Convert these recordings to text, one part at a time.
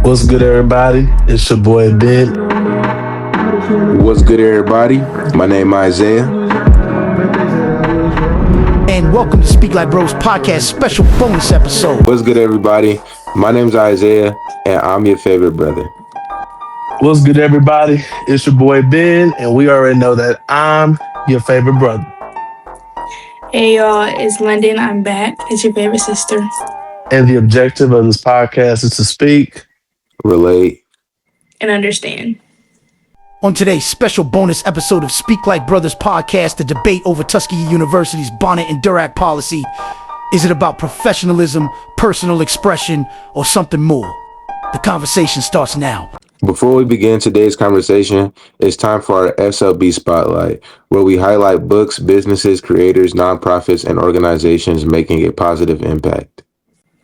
What's good, everybody? It's your boy Ben. What's good, everybody? My name is Isaiah. And welcome to Speak Like Bros podcast special bonus episode. What's good, everybody? My name's Isaiah, and I'm your favorite brother. What's good, everybody? It's your boy Ben, and we already know that I'm your favorite brother. Hey y'all, it's London. I'm back. It's your favorite sister. And the objective of this podcast is to speak, relate, and understand. On today's special bonus episode of Speak Like Brothers podcast, the debate over Tuskegee University's Bonnets Durags policy. Is it about professionalism, personal expression, or something more? The conversation starts now. Before we begin today's conversation, it's time for our SLB Spotlight, where we highlight books, businesses, creators, nonprofits, and organizations making a positive impact.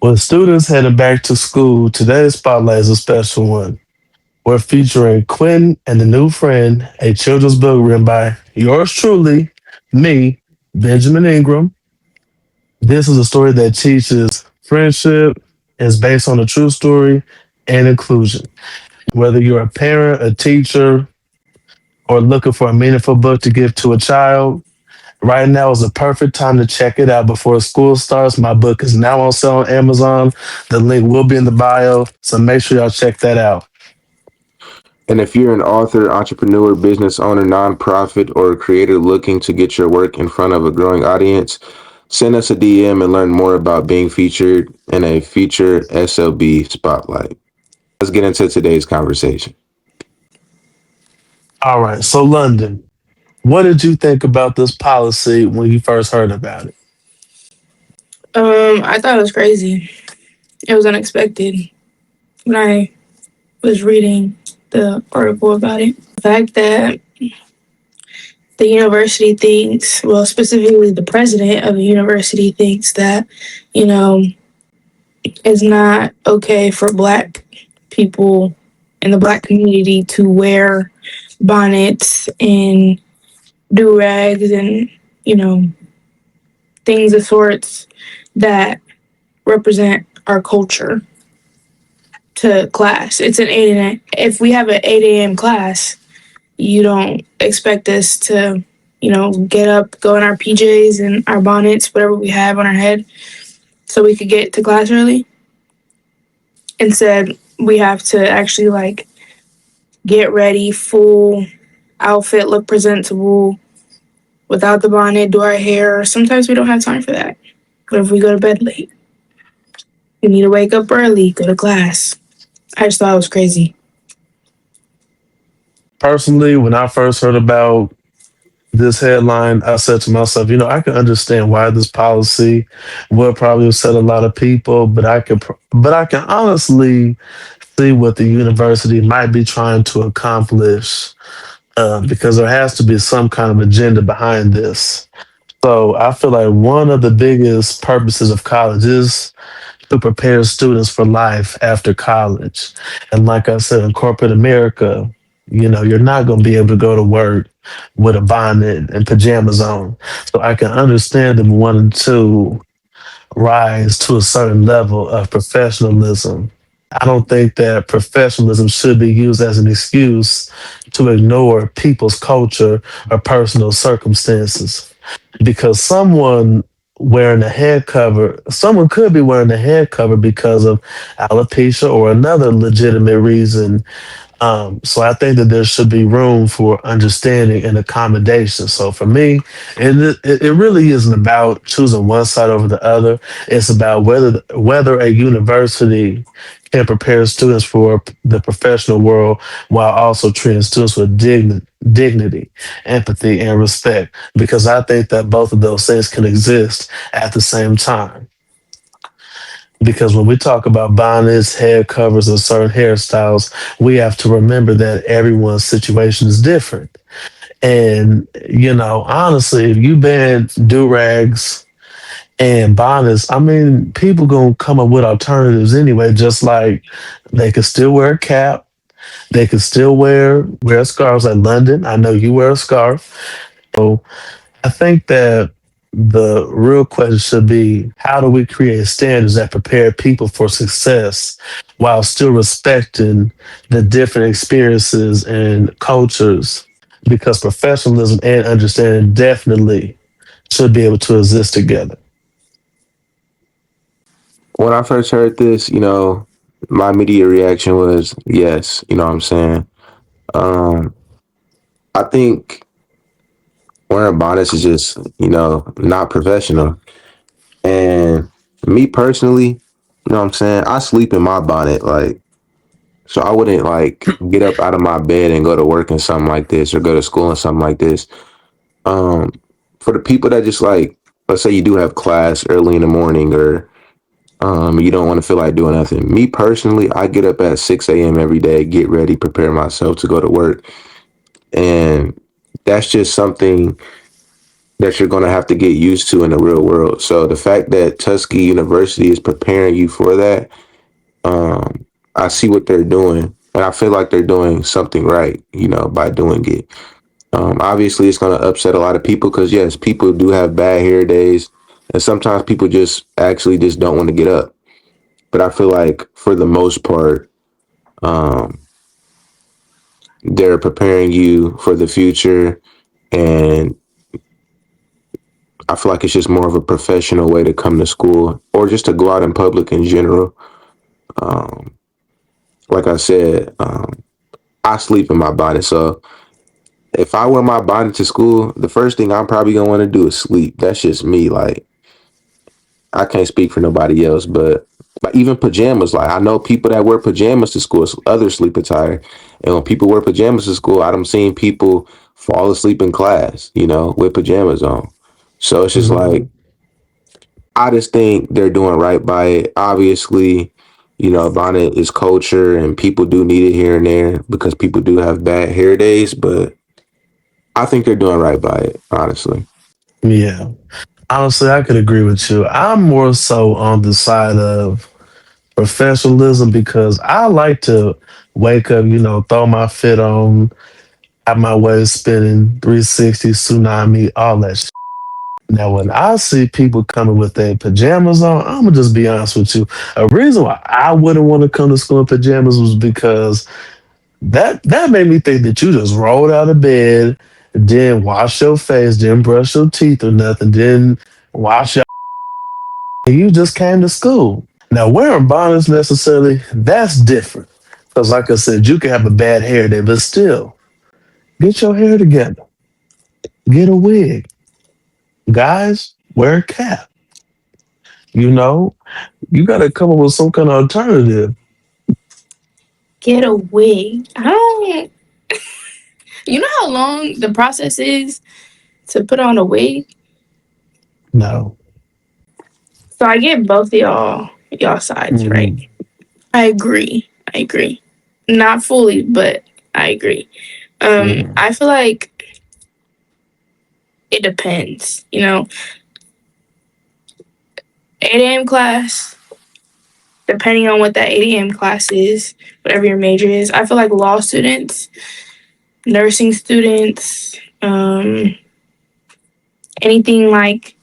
With students heading back to school, today's spotlight is a special one. We're featuring Quentin and the New Friend, a children's book written by yours truly, me, Benjamin Ingram. This is a story that teaches friendship, is based on a true story, and inclusion. Whether you're a parent, a teacher, or looking for a meaningful book to give to a child, right now is the perfect time to check it out before school starts. My book is now on sale on Amazon. The link will be in the bio, so make sure y'all check that out. And if you're an author, entrepreneur, business owner, nonprofit, or a creator looking to get your work in front of a growing audience, send us a DM and learn more about being featured in a future SLB Spotlight. Let's get into today's conversation. All right, so London, what did you think about this policy when you first heard about it? I thought it was crazy. It was unexpected when I was reading the article about it. The fact that the university thinks, well, specifically the president of the university thinks that, it's not okay for Black people in the Black community to wear bonnets and durags and, things of sorts that represent our culture to class. It's an 8 a.m. If we have an 8 a.m. class, you don't expect us to, get up, go in our PJs and our bonnets, whatever we have on our head, so we could get to class early. Instead, we have to actually get ready, full outfit, look presentable, without the bonnet, do our hair. Sometimes we don't have time for that. But if we go to bed late, we need to wake up early, go to class. I just thought it was crazy. Personally, when I first heard about this headline, I said to myself, I can understand why this policy will probably upset a lot of people, but I can honestly see what the university might be trying to accomplish, because there has to be some kind of agenda behind this. So I feel like one of the biggest purposes of college is to prepare students for life after college. And like I said, in corporate America, you're not going to be able to go to work with a bonnet and pajamas on. So I can understand them wanting to rise to a certain level of professionalism. I don't think that professionalism should be used as an excuse to ignore people's culture or personal circumstances. Because someone could be wearing a head cover because of alopecia or another legitimate reason. So I think that there should be room for understanding and accommodation. So for me, it really isn't about choosing one side over the other. It's about whether a university can prepare students for the professional world while also treating students with dignity, empathy, and respect. Because I think that both of those things can exist at the same time. Because when we talk about bonnets, head covers, and certain hairstyles, we have to remember that everyone's situation is different. And, honestly, if you ban durags and bonnets, people going to come up with alternatives anyway, just like they could still wear a cap. They could still wear scarves like London. I know you wear a scarf. So I think that the real question should be, how do we create standards that prepare people for success while still respecting the different experiences and cultures, because professionalism and understanding definitely should be able to exist together. When I first heard this, my immediate reaction was yes. You know what I'm saying? Um, I think wearing bonnets is just, not professional. And me personally, what I'm saying, I sleep in my bonnet, like, so I wouldn't like get up out of my bed and go to work in something like this or go to school in something like this. Um, for the people that just like, let's say you do have class early in the morning or you don't want to feel like doing nothing. Me personally, I get up at 6 a.m. every day, get ready, prepare myself to go to work. And that's just something that you're going to have to get used to in the real world. So the fact that Tuskegee University is preparing you for that, I see what they're doing. And I feel like they're doing something right, by doing it. Obviously, it's going to upset a lot of people because, yes, people do have bad hair days. And sometimes people just actually just don't want to get up. But I feel like for the most part, um, they're preparing you for the future. And I feel like it's just more of a professional way to come to school or just to go out in public in general. Um, like I said, I sleep in my bonnet. So if I wear my bonnet to school, the first thing I'm probably going to want to do is sleep. That's just me. Like, I can't speak for nobody else, but like even pajamas, like I know people that wear pajamas to school, it's other sleep attire. And when people wear pajamas to school, I'm seeing people fall asleep in class, with pajamas on. So it's just like, Mhm. I just think they're doing right by it. Obviously, bonnet is culture and people do need it here and there because people do have bad hair days, but I think they're doing right by it, honestly. Yeah. Honestly, I could agree with you. I'm more so on the side of professionalism because I like to wake up, throw my fit on, have my waist spinning, 360, tsunami, all that shit. Now, when I see people coming with their pajamas on, I'm gonna just be honest with you. A reason why I wouldn't want to come to school in pajamas was because that made me think that you just rolled out of bed, didn't wash your face, didn't brush your teeth or nothing, didn't wash your you just came to school. Now wearing bonnets necessarily, that's different. Because like I said, you can have a bad hair day, but still, get your hair together. Get a wig. Guys, wear a cap. You know, you gotta come up with some kind of alternative. Get a wig. I don't. You know how long the process is to put on a wig? No. So I get both of y'all sides, right? Hmm. I agree. I agree. Not fully, but I agree. Yeah. I feel like it depends. 8 a.m. class, depending on what that 8 a.m. class is, whatever your major is. I feel like law students, nursing students, anything like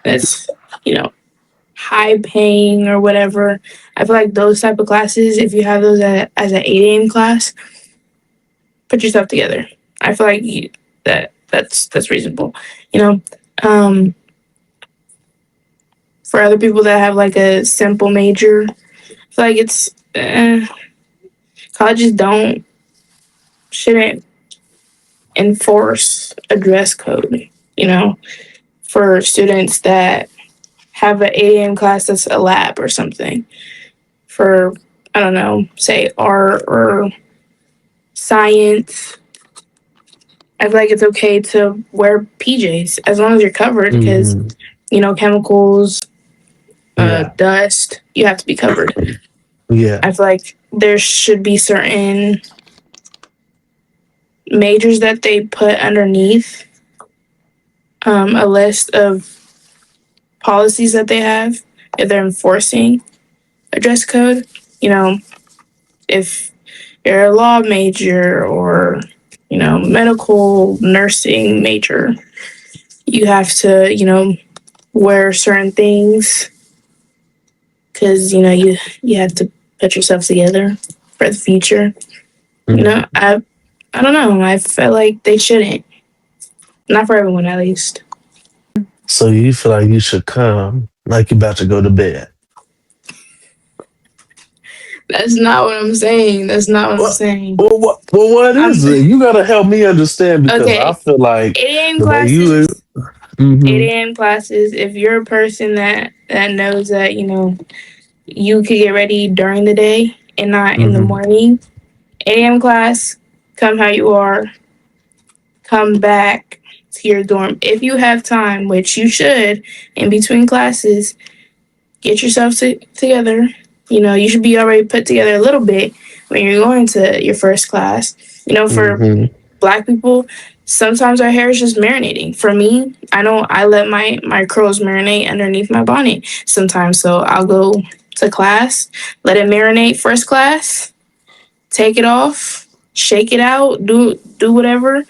that's, you know, high paying or whatever. I feel like those type of classes, if you have those as an 8 a.m. class, put yourself together. I feel like that's reasonable. You know, um, for other people that have like a simple major, I feel like it's colleges shouldn't enforce a dress code. For students that have an 8 a.m. class that's a lab or something. For I don't know, say art or science, I feel like it's okay to wear PJs as long as you're covered because, Hmm. chemicals, Yeah. dust, you have to be covered. Yeah. I feel like there should be certain majors that they put underneath a list of policies that they have if they're enforcing a dress code. If you're a law major or, medical nursing major, you have to, wear certain things because you have to put yourself together for the future. I don't know. I felt like they shouldn't. Not for everyone, at least. So you feel like you should come like you're about to go to bed. That's not what I'm saying. That's not what I'm Well, saying. what I'm is it? You gotta help me understand because I okay. feel like 8 a.m. the way you. classes. 8 a.m. classes. If you're a person that knows that you could get ready during the day and not in the morning, 8 a.m. class. Come how you are. Come back to your dorm if you have time, which you should. In between classes, get yourself together. You should be already put together a little bit when you're going to your first class. For Black people, sometimes our hair is just marinating. For me, I know I let my curls marinate underneath my bonnet sometimes. So I'll go to class, let it marinate first class, take it off, shake it out, do whatever,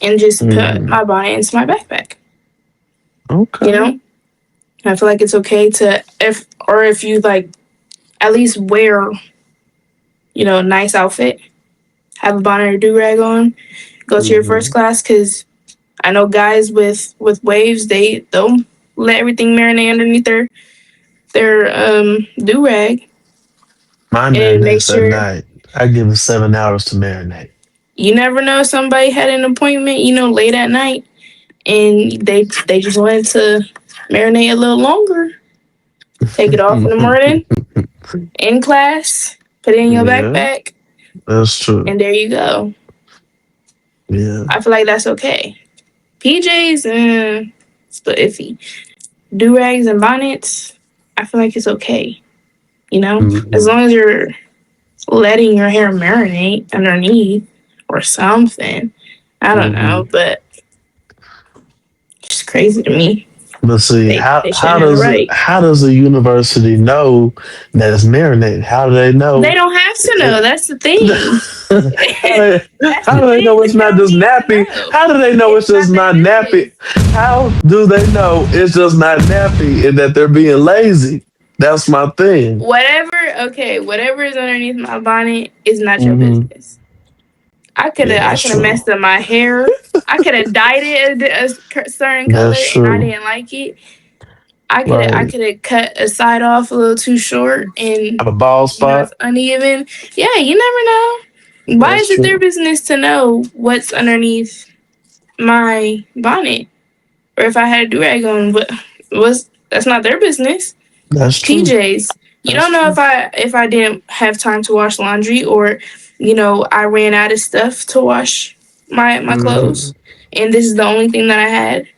and just put my bonnet into my backpack. Okay. I feel like it's okay to if you like at least wear a nice outfit, have a bonnet or do-rag on, go to your first class, because I know guys with waves, they'll let everything marinate underneath their do-rag My and make marinates at sure. night. I give it 7 hours to marinate. You never know, somebody had an appointment late at night and they just wanted to marinate a little longer. Take it off in the morning, in class, put it in your Yeah, backpack, that's true. and there you go. Yeah. I feel like that's okay. PJs, still iffy. Do-rags and bonnets, I feel like it's okay. As long as you're letting your hair marinate underneath or something. I don't know, but it's crazy to me. But see, They shouldn't have the right. how does a university know that it's marinated? How do they know? They don't have to know. That's the thing. How do they know it's not just nappy? How do they know it's just not nappy? How do they know it's just not nappy and that they're being lazy? That's my thing. Whatever is underneath my bonnet is not your business. I could have messed up my hair. I could have dyed it a certain color and I didn't like it. I could have cut a side off a little too short and Have a bald spot. it's uneven. Yeah, you never know. Why is it their business to know what's underneath my bonnet? Or if I had a do-rag on, that's not their business. That's true. PJs. You don't know if I didn't have time to wash laundry or I ran out of stuff to wash my clothes and this is the only thing that I had.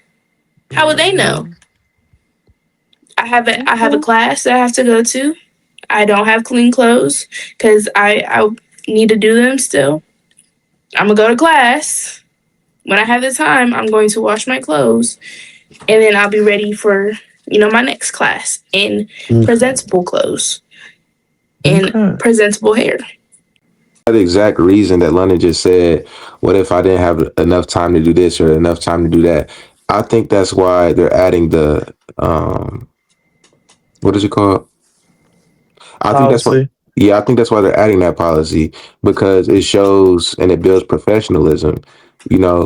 How would they know? I have a class that I have to go to. I don't have clean clothes because I need to do them still. I'm gonna go to class. When I have the time, I'm going to wash my clothes and then I'll be ready for my next class in presentable clothes and presentable hair. That exact reason that London just said, what if I didn't have enough time to do this or enough time to do that? I think that's why they're adding the what is it called? I think that's Policy. I think that's why they're adding that policy, because it shows and it builds professionalism.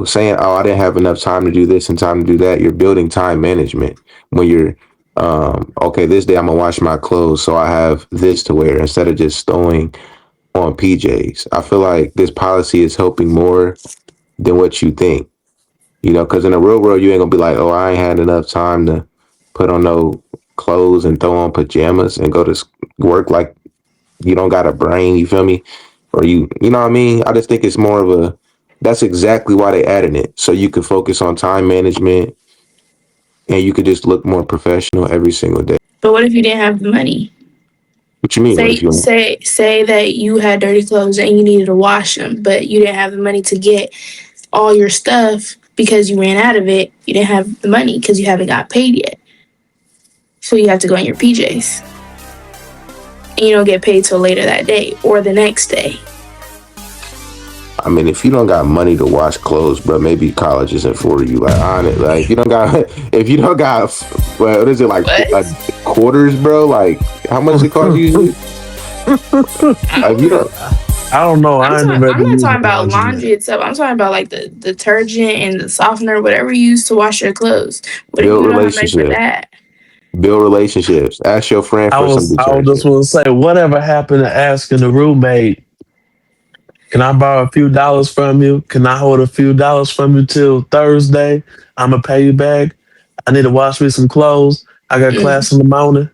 Saying, "Oh, I didn't have enough time to do this and time to do that." You're building time management when you're okay. This day I'm gonna wash my clothes, so I have this to wear instead of just throwing on PJs. I feel like this policy is helping more than what you think. Because in the real world, you ain't gonna be like, "Oh, I ain't had enough time to put on no clothes and throw on pajamas and go to work like you don't got a brain." You feel me? Or you know what I mean? I just think it's more of a. That's exactly why they added it, so you could focus on time management and you could just look more professional every single day. But what if you didn't have the money? What you mean? Say that you had dirty clothes and you needed to wash them, but you didn't have the money to get all your stuff because you ran out of it. You didn't have the money because you haven't got paid yet. So you have to go in your PJs. And you don't get paid till later that day or the next day. I mean, if you don't got money to wash clothes, bro, maybe college isn't for you. Like, on it, like if you don't got, what is it like? quarters, bro. Like, how much it cost you? If you don't, I don't know. I ain't never had I'm to not use talking no about laundromat. laundry itself. I'm talking about like the detergent and the softener, whatever you use to wash your clothes. What if build you don't have money for relationships. that? Build relationships. Ask your friend for some I was just detergent. want to say, whatever happened to asking the roommate, can I borrow a few dollars from you? Can I hold a few dollars from you till Thursday? I'm gonna pay you back. I need to wash me some clothes. I got Mm. class in the morning.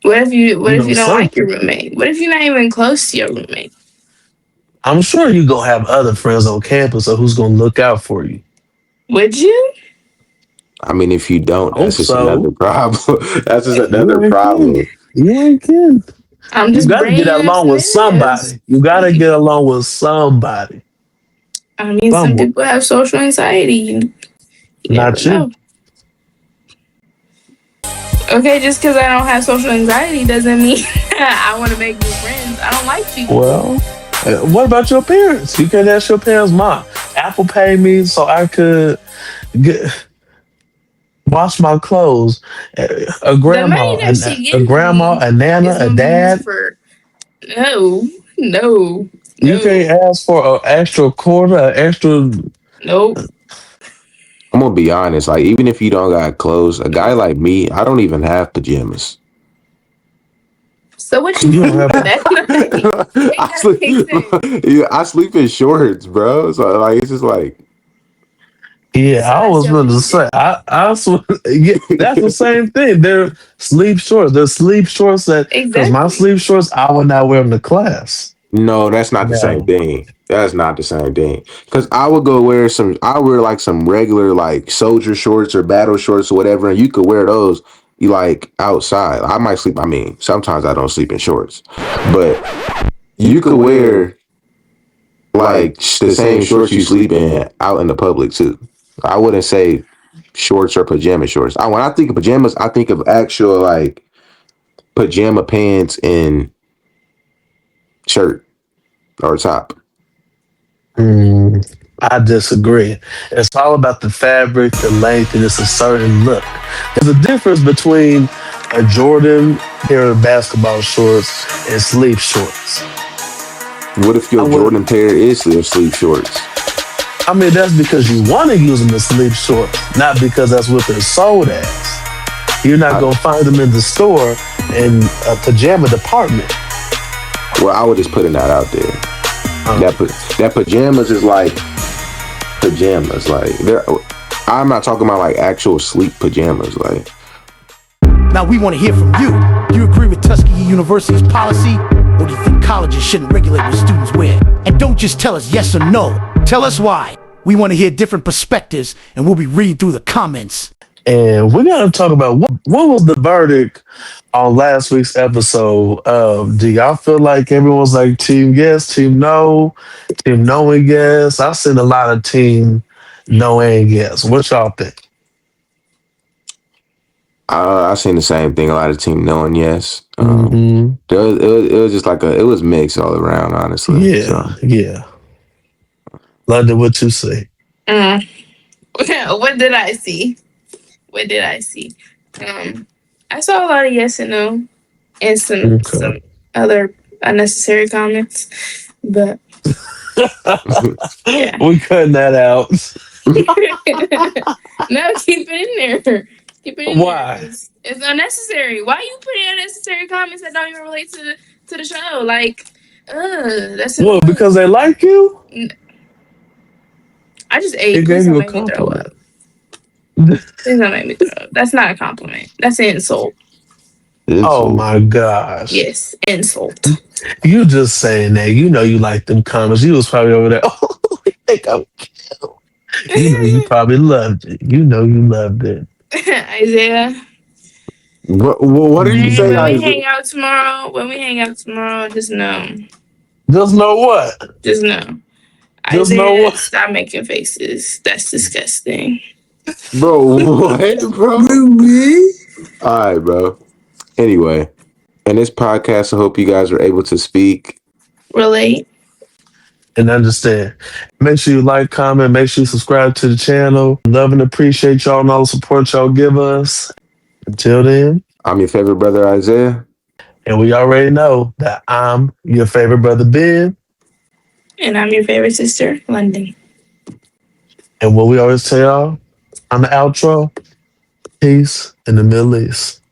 What You if know, you don't like your something. roommate? What if you're not even close to your roommate? I'm sure you gonna have other friends on campus, so who's gonna look out for you? Would you? I mean, if you don't, Hope that's just another so. problem. That's just another You ain't kidding. problem. You ain't kidding. I'm You just got to get bringing up along with scenarios. somebody. You got to get along with somebody. I mean, some Someone. people have social anxiety. You never Not you. know. Okay, just because I don't have social anxiety doesn't mean I want to make new friends. I don't like people. Well, what about your parents? You can ask your parents, Mom, Apple pay me so I could get wash my clothes. A The money grandma, that she a gives grandma, me a nana, is a gonna be used dad. for no, no, You no, can't ask for an extra quarter, an extra. nope. I'm gonna be honest. Like, even if you don't got clothes, a guy like me, I don't even have pajamas. So what you You don't have. for that? Like, make I that sleep. make sense. Yeah, I sleep in shorts, bro. So like, it's just like, Yeah, So I that's was your going to opinion. say, yeah, that's the same thing. They're sleep shorts. They're sleep shorts because my Exactly. sleep shorts, I would not wear them to class. no, that's not the same No. thing. That's not the same thing. Cause I would go wear some. I wear like some regular like soldier shorts or battle shorts or whatever, and you could wear those. You like outside. I might sleep. I mean, sometimes I don't sleep in shorts, but you could wear like the same shorts you sleep in out in the public too. I wouldn't say shorts or pajama shorts. When I think of pajamas, I think of actual like pajama pants and shirt or top. Mm, I disagree. It's all about the fabric, the length, and it's a certain look. There's a difference between a Jordan pair of basketball shorts and sleep shorts. What if I your would. Jordan pair is your sleep shorts? I mean, that's because you want to use them as sleep shorts, not because that's what they're sold as. You're not I, gonna find them in the store in a pajama department. well, I was just putting that out there. Um, That pajamas is like pajamas. Like they're. I'm not talking about like actual sleep pajamas. Like Now we want to hear from you. Do you agree with Tuskegee University's policy? Or do you think colleges shouldn't regulate what students wear? And don't just tell us yes or no. Tell us why. We want to hear different perspectives, and we'll be reading through the comments. and we're gonna talk about what was the verdict on last week's episode. Do y'all feel like everyone's like team yes, team no and yes? I've seen a lot of team no and yes. What y'all think? I seen the same thing. A lot of team knowing yes. Hmm. It was just like it was mixed all around, honestly. Yeah, So yeah. London, what you say? Mm. What did I see? What did I see? I saw a lot of yes and no, and Okay. some other unnecessary comments, but yeah. We cutting that out. No, keep it in there. Keep it in there. Why? It's unnecessary. Why you putting unnecessary comments that don't even relate to the show? Like, that's Well, annoying. because they like you? I just It ate. Please gave don't you a make me throw compliment. up. Please don't make me throw up. That's not a compliment. That's an insult. Oh insult. my gosh. Yes, insult. You just saying that. You know you like them comments. You was probably over there. Oh, you think I'm cute. You know you probably loved it. You know you loved it. Isaiah. What did you say, When we Isaac? hang out tomorrow, just know. Just know what? Just know. Just know Isaiah, what? stop making faces. That's disgusting. Bro, what, bro? All right, bro. Anyway, in this podcast, I hope you guys are able to speak. Relate. And understand. Make sure you like, comment, make sure you subscribe to the channel. Love and appreciate y'all and all the support y'all give us. Until then. I'm your favorite brother, Isaiah. And we already know that I'm your favorite brother, Ben. And I'm your favorite sister, London. And what we always tell y'all on the outro, peace in the Middle East.